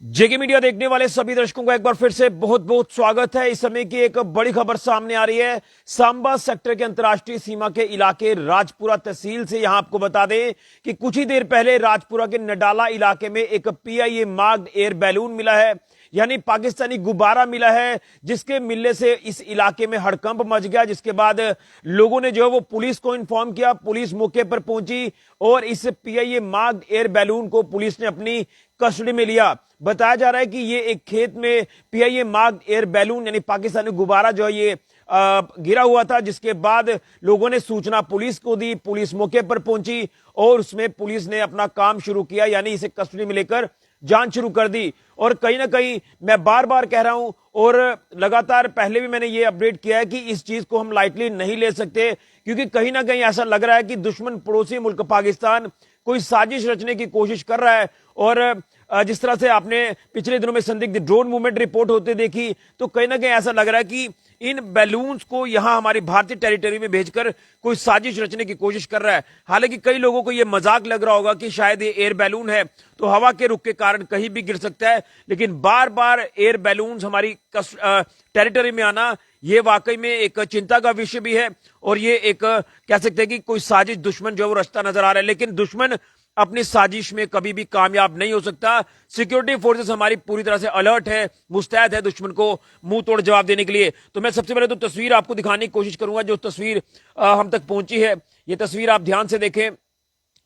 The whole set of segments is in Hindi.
जेके मीडिया देखने वाले सभी दर्शकों का एक बार फिर से बहुत बहुत स्वागत है। इस समय की एक बड़ी खबर सामने आ रही है। सांबा सेक्टर के अंतर्राष्ट्रीय सीमा के इलाके राजपुरा तहसील से। यहां आपको बता दें कि कुछ ही देर पहले राजपुरा के नडाला इलाके में एक पीआईए मार्क्ड एयर बैलून मिला है, यानी पाकिस्तानी गुब्बारा मिला है, जिसके मिलने से इस इलाके में हड़कंप मच गया। जिसके बाद लोगों ने जो है वो पुलिस को इन्फॉर्म किया। पुलिस मौके पर पहुंची और इस पीआईए मार्क्ड एयर बैलून को पुलिस ने अपनी कस्टडी में लिया। बताया जा रहा है कि ये एक खेत में पीआईए मार्क्ड एयर बैलून यानी पाकिस्तानी गुब्बारा जो है ये गिरा हुआ था। जिसके बाद लोगों ने सूचना पुलिस को दी, पुलिस मौके पर पहुंची और उसमें पुलिस ने अपना काम शुरू किया, यानी इसे कस्टडी में लेकर जांच शुरू कर दी। और कहीं ना कहीं मैं बार बार कह रहा हूं और लगातार पहले भी मैंने ये अपडेट किया है कि इस चीज को हम लाइटली नहीं ले सकते, क्योंकि कहीं ना कहीं ऐसा लग रहा है कि दुश्मन पड़ोसी मुल्क पाकिस्तान कोई साजिश रचने की कोशिश कर रहा है। और जिस तरह से आपने पिछले दिनों में संदिग्ध ड्रोन मूवमेंट रिपोर्ट होते देखी, तो कहीं ना कहीं ऐसा लग रहा है कि इन बैलून्स को यहां हमारी भारतीय टेरिटरी में भेजकर कोई साजिश रचने की कोशिश कर रहा है। हालांकि कई लोगों को यह मजाक लग रहा होगा कि शायद ये एयर बैलून है तो हवा के रुख के कारण कहीं भी गिर सकता है, लेकिन बार बार एयर बैलून्स हमारी टेरिटरी में आना ये वाकई में एक चिंता का विषय भी है। और ये एक कह सकते हैं कि कोई साजिश दुश्मन जो है वो रचता नजर आ रहा है, लेकिन दुश्मन अपनी साजिश में कभी भी कामयाब नहीं हो सकता। सिक्योरिटी फोर्सेस हमारी पूरी तरह से अलर्ट है, मुस्तैद है दुश्मन को मुंह तोड़ जवाब देने के लिए। तो मैं सबसे पहले तो तस्वीर आपको दिखाने की कोशिश करूंगा, जो तस्वीर हम तक पहुंची है। ये तस्वीर आप ध्यान से देखें,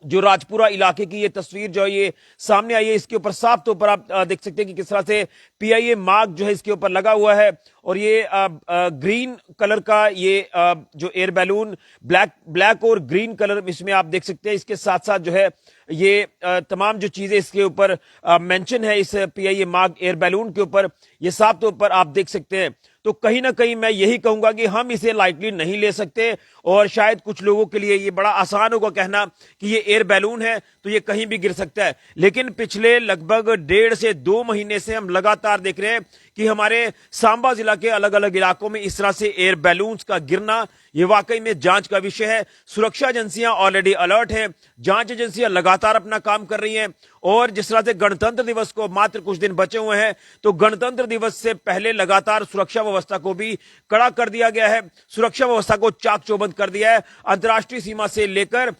जो राजपुरा इलाके की ये तस्वीर जो है ये सामने आई है। इसके ऊपर साफ तौर पर आप देख सकते हैं कि किस तरह से पीआईए मार्क जो है इसके ऊपर लगा हुआ है। और ये ग्रीन कलर का ये जो एयर बैलून ब्लैक और ग्रीन कलर इसमें आप देख सकते हैं। इसके साथ साथ जो है ये तमाम जो चीजें इसके ऊपर मेंशन है इस पीआईए मार्क एयर बैलून के ऊपर, ये साफ तौर पर आप देख सकते हैं। तो कहीं ना कहीं मैं यही कहूंगा कि हम इसे लाइटली नहीं ले सकते। और शायद कुछ लोगों के लिए ये बड़ा आसान होगा कहना कि ये एयर बैलून है तो ये कहीं भी गिर सकता है, लेकिन पिछले लगभग 1.5 से 2 महीने से हम लगातार देख रहे हैं कि हमारे सांबा जिला के अलग अलग इलाकों में इस तरह से एयर बैलून्स का गिरना ये वाकई में जांच का विषय है। सुरक्षा एजेंसियां ऑलरेडी अलर्ट हैं, जांच एजेंसियां लगातार अपना काम कर रही हैं। और जिस तरह से गणतंत्र दिवस को मात्र कुछ दिन बचे हुए हैं, तो गणतंत्र दिवस से पहले लगातार सुरक्षा व्यवस्था को भी कड़ा कर दिया गया है, सुरक्षा व्यवस्था को चाक चौबंद कर दिया है, अंतर्राष्ट्रीय सीमा से लेकर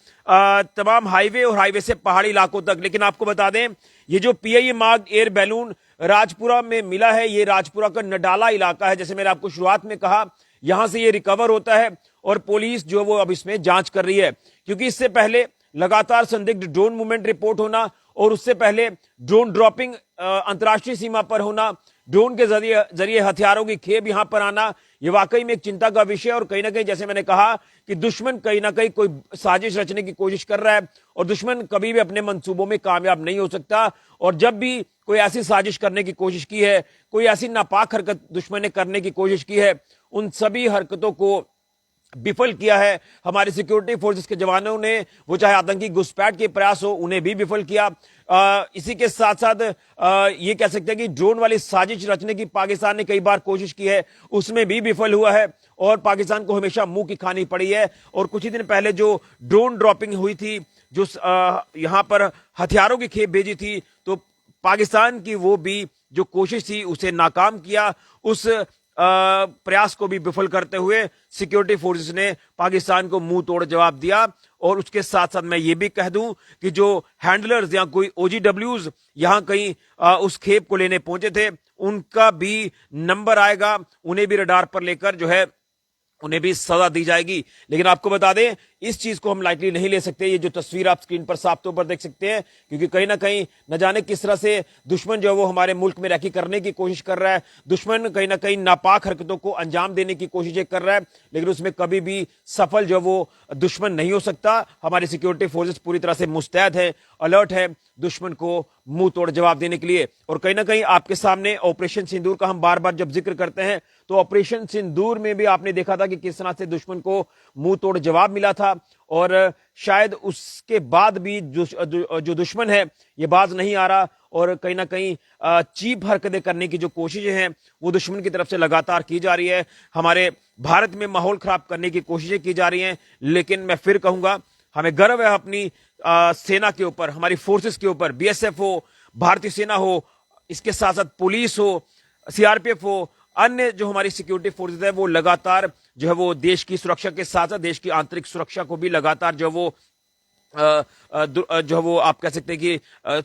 तमाम हाईवे और हाईवे से पहाड़ी इलाकों तक। लेकिन आपको बता दें, ये जो PIA marked air balloon Rajpura में मिला है, ये राजपुरा का नडाला इलाका है। जैसे मैंने आपको शुरुआत में कहा, यहां से ये रिकवर होता है और पुलिस जो वो अब इसमें जांच कर रही है, क्योंकि इससे पहले लगातार संदिग्ध ड्रोन मूवमेंट रिपोर्ट होना और उससे पहले ड्रोन ड्रॉपिंग अंतर्राष्ट्रीय सीमा पर होना, ड्रोन के जरिए हथियारों की खेप यहां पर आना, यह वाकई में एक चिंता का विषय है। और कहीं ना कहीं जैसे मैंने कहा कि दुश्मन कहीं ना कहीं कोई साजिश रचने की कोशिश कर रहा है और दुश्मन कभी भी अपने मंसूबों में कामयाब नहीं हो सकता। और जब भी कोई ऐसी साजिश करने की कोशिश की है, कोई ऐसी नापाक हरकत दुश्मन ने करने की कोशिश की है, उन सभी हरकतों को विफल किया है हमारे सिक्योरिटी फोर्सेस के जवानों ने। वो चाहे आतंकी घुसपैठ के प्रयास हो, उन्हें भी विफल किया। इसी के साथ साथ ये कह सकते हैं कि ड्रोन वाली साजिश रचने की पाकिस्तान ने कई बार कोशिश की है, उसमें भी विफल हुआ है और पाकिस्तान को हमेशा मुंह की खानी पड़ी है। और कुछ ही दिन पहले जो ड्रोन ड्रॉपिंग हुई थी, जो यहां पर हथियारों की खेप भेजी थी, तो पाकिस्तान की वो भी जो कोशिश थी उसे नाकाम किया। उस प्रयास को भी विफल करते हुए सिक्योरिटी फोर्सेस ने पाकिस्तान को मुंह तोड़ जवाब दिया। और उसके साथ साथ मैं ये भी कह दूं कि जो हैंडलर्स या कोई ओजीडब्ल्यूज यहां कहीं उस खेप को लेने पहुंचे थे, उनका भी नंबर आएगा, उन्हें भी रडार पर लेकर जो है उन्हें भी सजा दी जाएगी। लेकिन आपको बता दें, इस चीज को हम लाइटली नहीं ले सकते। ये जो तस्वीर आप स्क्रीन पर साफ तौर पर देख सकते हैं, क्योंकि कहीं ना कहीं न जाने किस तरह से दुश्मन जो है वो हमारे मुल्क में रैकी करने की कोशिश कर रहा है। दुश्मन कहीं ना कहीं नापाक हरकतों को अंजाम देने की कोशिशें कर रहा है, लेकिन उसमें कभी भी सफल जो वो दुश्मन नहीं हो सकता। हमारी सिक्योरिटी फोर्सेस पूरी तरह से मुस्तैद है, अलर्ट है दुश्मन को मुंह तोड़ जवाब देने के लिए। और कहीं ना कहीं आपके सामने ऑपरेशन सिंदूर का हम बार बार जब जिक्र करते हैं, तो ऑपरेशन सिंदूर में भी आपने देखा था कि किस तरह से दुश्मन को मुंह तोड़ जवाब मिला था। और शायद उसके बाद भी जो दुश्मन है ये बाज नहीं आ रहा और कहीं ना कहीं चीप हरकतें करने की जो कोशिशें हैं वो दुश्मन की तरफ से लगातार की जा रही है। हमारे भारत में माहौल खराब करने की कोशिशें की जा रही हैं। लेकिन मैं फिर कहूंगा, हमें गर्व है अपनी सेना के ऊपर, हमारी फोर्सेस के ऊपर, बीएसएफ हो, भारतीय सेना हो, इसके साथ साथ पुलिस हो, सीआरपीएफ हो, अन्य जो हमारी सिक्योरिटी फोर्सेज है वो लगातार जो है वो देश की सुरक्षा के साथ साथ देश की आंतरिक सुरक्षा को भी लगातार जो वो जो वो आप कह सकते हैं कि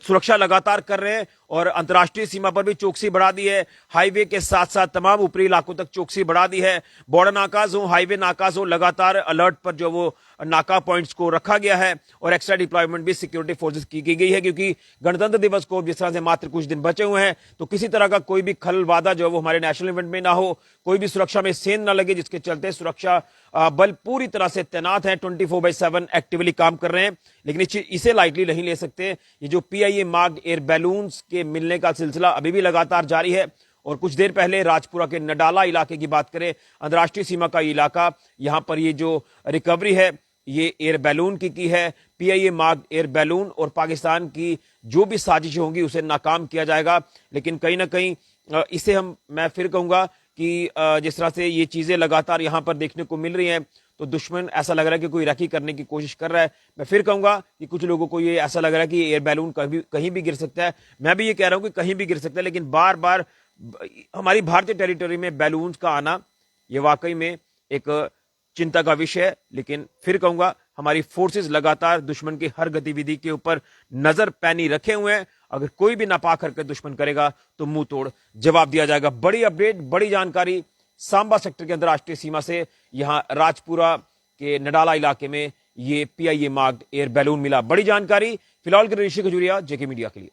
सुरक्षा लगातार कर रहे हैं और अंतर्राष्ट्रीय सीमा पर भी चौकसी बढ़ा दी है। हाईवे के साथ साथ तमाम ऊपरी इलाकों तक चौकसी बढ़ा दी है। बॉर्डर नाकाज हो, हाईवे नाकाज हो, लगातार अलर्ट पर जो वो नाका पॉइंट्स को रखा गया है और एक्स्ट्रा डिप्लॉयमेंट भी सिक्योरिटी फोर्सेस की गई है, क्योंकि गणतंत्र दिवस को जिस तरह से मात्र कुछ दिन बचे हुए हैं तो किसी तरह का कोई भी खलल वादा जो है वो हमारे नेशनल इवेंट में ना हो, कोई भी सुरक्षा में सेंध ना लगे, जिसके चलते सुरक्षा बल पूरी तरह से तैनात है, 24/7 एक्टिवली काम कर रहे हैं। लेकिन इसे लाइटली नहीं ले सकते। ये जो PIA मार्क्ड एयर बैलून्स के मिलने का सिलसिला अभी भी लगातार जारी है और कुछ देर पहले राजपुरा के नडाला इलाके की बात करें, अंतर्राष्ट्रीय सीमा का इलाका, यहां पर ये जो रिकवरी है ये एयर बैलून की है। PIA मार्क्ड एयर बैलून और पाकिस्तान की जो भी साजिशें होंगी उसे नाकाम किया जाएगा। लेकिन कहीं ना कहीं इसे मैं फिर कहूंगा कि जिस तरह से ये चीजें लगातार यहां पर देखने को मिल रही हैं तो दुश्मन ऐसा लग रहा है कि कोई राखी करने की कोशिश कर रहा है। मैं फिर कहूंगा कि कुछ लोगों को ये ऐसा लग रहा है कि एयर बैलून कहीं भी गिर सकता है। मैं भी ये कह रहा हूं कि कहीं भी गिर सकता है, लेकिन बार बार हमारी भारतीय टेरिटरी में बैलून का आना ये वाकई में एक चिंता का विषय है। लेकिन फिर कहूंगा हमारी फोर्सेस लगातार दुश्मन की हर गतिविधि के ऊपर नजर पैनी रखे हुए हैं। अगर कोई भी नापाक हरकत दुश्मन करेगा तो मुंह तोड़ जवाब दिया जाएगा। बड़ी अपडेट, बड़ी जानकारी सांबा सेक्टर के अंतर्राष्ट्रीय सीमा से, यहां राजपुरा के नडाला इलाके में ये PIA मार्क्ड एयर बैलून मिला। बड़ी जानकारी फिलहाल के ऋषि खजूरिया, JK मीडिया के लिए।